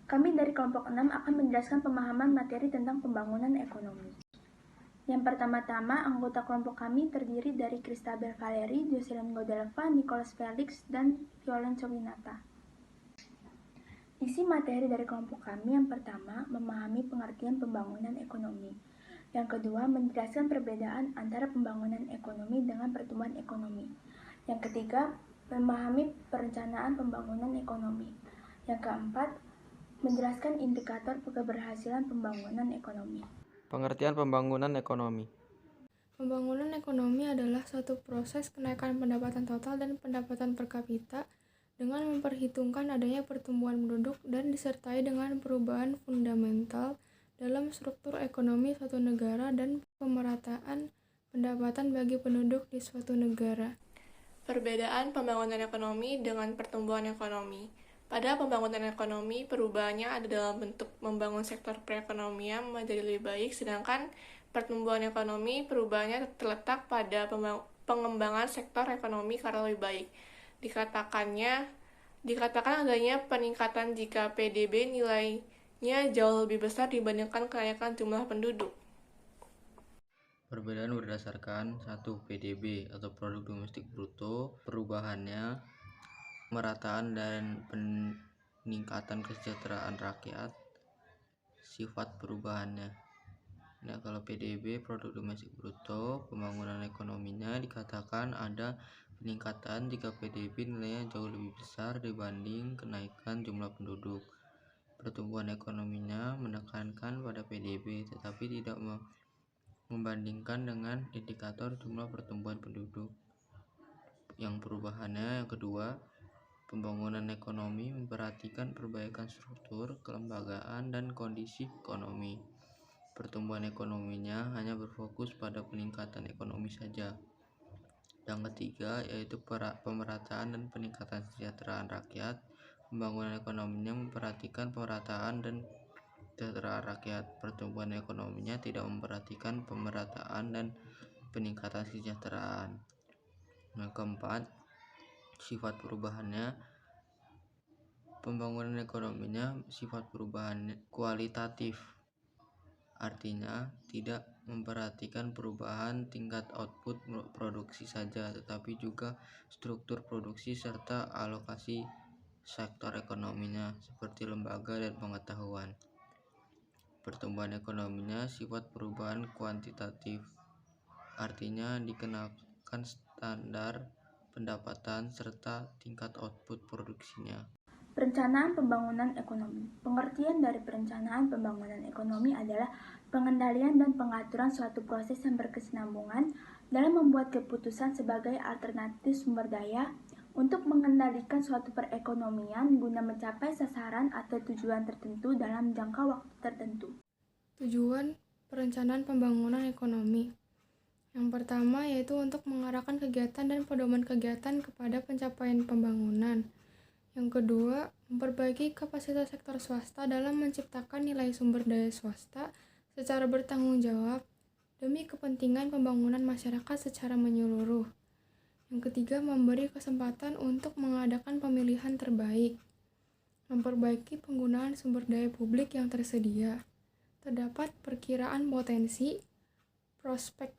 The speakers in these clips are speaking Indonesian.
Kami dari kelompok 6 akan menjelaskan pemahaman materi tentang pembangunan ekonomi. Yang pertama-tama, anggota kelompok kami terdiri dari Christabel Valeri, Jocelyn Godelva, Nicholas Felix, dan Violen Sowinata. Isi materi dari kelompok kami yang pertama, memahami pengertian pembangunan ekonomi. Yang kedua, menjelaskan perbedaan antara pembangunan ekonomi dengan pertumbuhan ekonomi. Yang ketiga, memahami perencanaan pembangunan ekonomi. Yang keempat, menjelaskan indikator keberhasilan pembangunan ekonomi. Pengertian pembangunan ekonomi. Pembangunan ekonomi adalah suatu proses kenaikan pendapatan total dan pendapatan per kapita dengan memperhitungkan adanya pertumbuhan penduduk dan disertai dengan perubahan fundamental dalam struktur ekonomi suatu negara dan pemerataan pendapatan bagi penduduk di suatu negara. Perbedaan pembangunan ekonomi dengan pertumbuhan ekonomi. Pada pembangunan ekonomi, perubahannya ada dalam bentuk membangun sektor perekonomian menjadi lebih baik, sedangkan pertumbuhan ekonomi perubahannya terletak pada pengembangan sektor ekonomi karena lebih baik. Dikatakan adanya peningkatan jika PDB nilainya jauh lebih besar dibandingkan kenaikan jumlah penduduk. Perbedaan berdasarkan 1. PDB atau produk domestik bruto, perubahannya, pemerataan dan peningkatan kesejahteraan rakyat, sifat perubahannya. Nah, kalau PDB, produk domestik bruto, pembangunan ekonominya dikatakan ada peningkatan jika PDB nilainya jauh lebih besar dibanding kenaikan jumlah penduduk. Pertumbuhan ekonominya menekankan pada PDB tetapi tidak membandingkan dengan indikator jumlah pertumbuhan penduduk. Yang perubahannya yang kedua, pembangunan ekonomi memperhatikan perbaikan struktur, kelembagaan, dan kondisi ekonomi. Pertumbuhan ekonominya hanya berfokus pada peningkatan ekonomi saja. Yang ketiga, yaitu pemerataan dan peningkatan kesejahteraan rakyat. Pembangunan ekonominya memperhatikan pemerataan dan kesejahteraan rakyat. Pertumbuhan ekonominya tidak memperhatikan pemerataan dan peningkatan kesejahteraan. Yang keempat, sifat perubahannya. Pembangunan ekonominya sifat perubahan kualitatif, artinya tidak memperhatikan perubahan tingkat output produksi saja, tetapi juga struktur produksi serta alokasi sektor ekonominya seperti lembaga dan pengetahuan. Pertumbuhan ekonominya sifat perubahan kuantitatif, artinya dikenakan standar pendapatan serta tingkat output produksinya. Perencanaan pembangunan ekonomi. Pengertian dari perencanaan pembangunan ekonomi adalah pengendalian dan pengaturan suatu proses yang berkesinambungan dalam membuat keputusan sebagai alternatif sumber daya untuk mengendalikan suatu perekonomian guna mencapai sasaran atau tujuan tertentu dalam jangka waktu tertentu. Tujuan perencanaan pembangunan ekonomi. Yang pertama yaitu untuk mengarahkan kegiatan dan pedoman kegiatan kepada pencapaian pembangunan. Yang kedua, memperbaiki kapasitas sektor swasta dalam menciptakan nilai sumber daya swasta secara bertanggung jawab demi kepentingan pembangunan masyarakat secara menyeluruh. Yang ketiga, memberi kesempatan untuk mengadakan pemilihan terbaik. Memperbaiki penggunaan sumber daya publik yang tersedia. Terdapat perkiraan potensi, prospek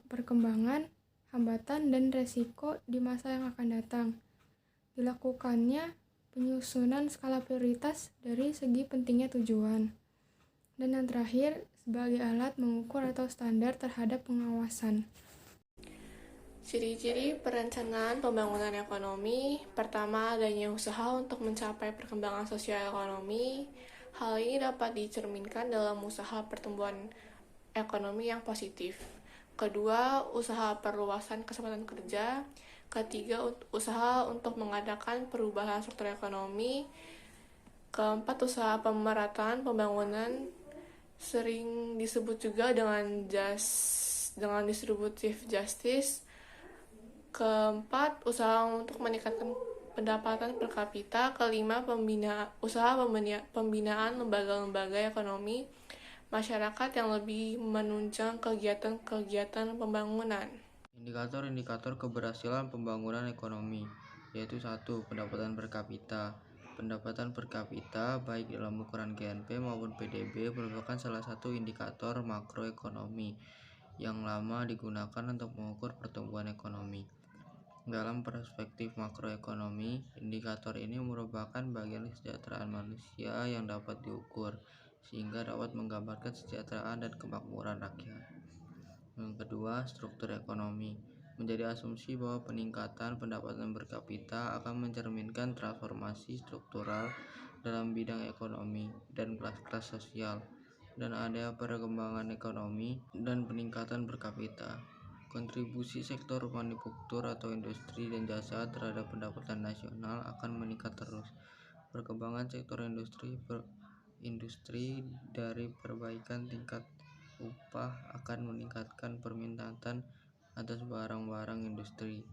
perkembangan, hambatan, dan resiko di masa yang akan datang. Dilakukannya penyusunan skala prioritas dari segi pentingnya tujuan. Dan yang terakhir, sebagai alat mengukur atau standar terhadap pengawasan. Ciri-ciri perencanaan pembangunan ekonomi. Pertama, adanya usaha untuk mencapai perkembangan sosial ekonomi. Hal ini dapat dicerminkan dalam usaha pertumbuhan ekonomi yang positif. Kedua, usaha perluasan kesempatan kerja. Ketiga, usaha untuk mengadakan perubahan struktur ekonomi. Keempat, usaha pemerataan pembangunan, sering disebut juga dengan distributive justice. Keempat, usaha untuk meningkatkan pendapatan per kapita. Kelima, usaha pembinaan lembaga-lembaga ekonomi masyarakat yang lebih menunjang kegiatan-kegiatan pembangunan. Indikator-indikator keberhasilan pembangunan ekonomi, yaitu 1. Pendapatan per kapita. Pendapatan per kapita, baik dalam ukuran GNP maupun PDB, merupakan salah satu indikator makroekonomi yang lama digunakan untuk mengukur pertumbuhan ekonomi. Dalam perspektif makroekonomi, indikator ini merupakan bagian kesejahteraan manusia yang dapat diukur, sehingga dapat menggambarkan kesejahteraan dan kemakmuran rakyat. Yang kedua, struktur ekonomi. Menjadi asumsi bahwa peningkatan pendapatan per kapita akan mencerminkan transformasi struktural dalam bidang ekonomi dan kelas-kelas sosial, dan ada perkembangan ekonomi dan peningkatan per kapita. Kontribusi sektor manufaktur atau industri dan jasa terhadap pendapatan nasional akan meningkat terus. Perkembangan sektor industri dari perbaikan tingkat upah akan meningkatkan permintaan atas barang-barang industri,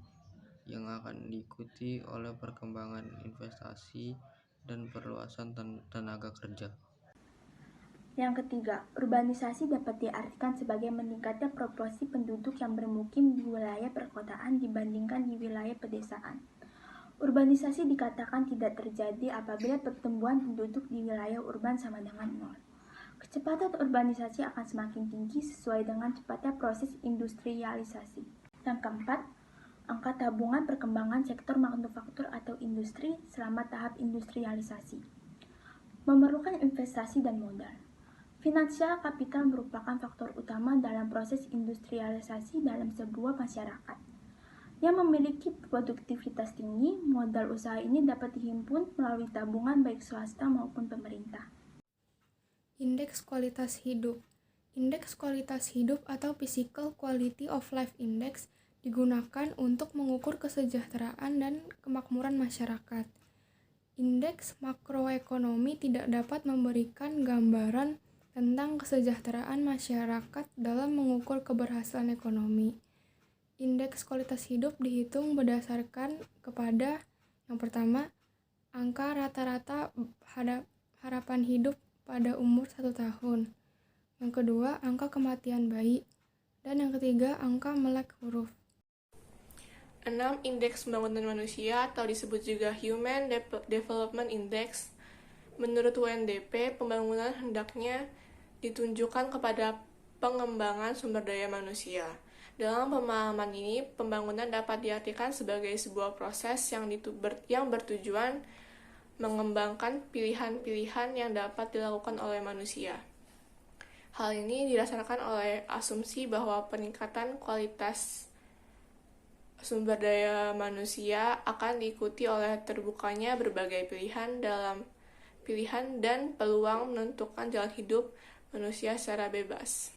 yang akan diikuti oleh perkembangan investasi dan perluasan tenaga kerja. Yang ketiga, urbanisasi dapat diartikan sebagai meningkatnya proporsi penduduk yang bermukim di wilayah perkotaan dibandingkan di wilayah pedesaan. Urbanisasi dikatakan tidak terjadi apabila pertumbuhan penduduk di wilayah urban sama dengan nol. Kecepatan urbanisasi akan semakin tinggi sesuai dengan cepatnya proses industrialisasi. Yang keempat, angka tabungan perkembangan sektor manufaktur atau industri selama tahap industrialisasi. Memerlukan investasi dan modal. Finansial kapital merupakan faktor utama dalam proses industrialisasi dalam sebuah masyarakat. Yang memiliki produktivitas tinggi, modal usaha ini dapat dihimpun melalui tabungan baik swasta maupun pemerintah. Indeks kualitas hidup. Indeks kualitas hidup atau Physical Quality of Life Index digunakan untuk mengukur kesejahteraan dan kemakmuran masyarakat. Indeks makroekonomi tidak dapat memberikan gambaran tentang kesejahteraan masyarakat dalam mengukur keberhasilan ekonomi. Indeks kualitas hidup dihitung berdasarkan kepada yang pertama, angka rata-rata harapan hidup pada umur 1 tahun. Yang kedua, angka kematian bayi. Dan yang ketiga, angka melek huruf. 6. Indeks pembangunan manusia atau disebut juga Human Development Index. Menurut UNDP, pembangunan hendaknya ditunjukkan kepada pengembangan sumber daya manusia. Dalam pemahaman ini, pembangunan dapat diartikan sebagai sebuah proses yang bertujuan mengembangkan pilihan-pilihan yang dapat dilakukan oleh manusia. Hal ini didasarkan oleh asumsi bahwa peningkatan kualitas sumber daya manusia akan diikuti oleh terbukanya berbagai pilihan dan peluang menentukan jalan hidup manusia secara bebas.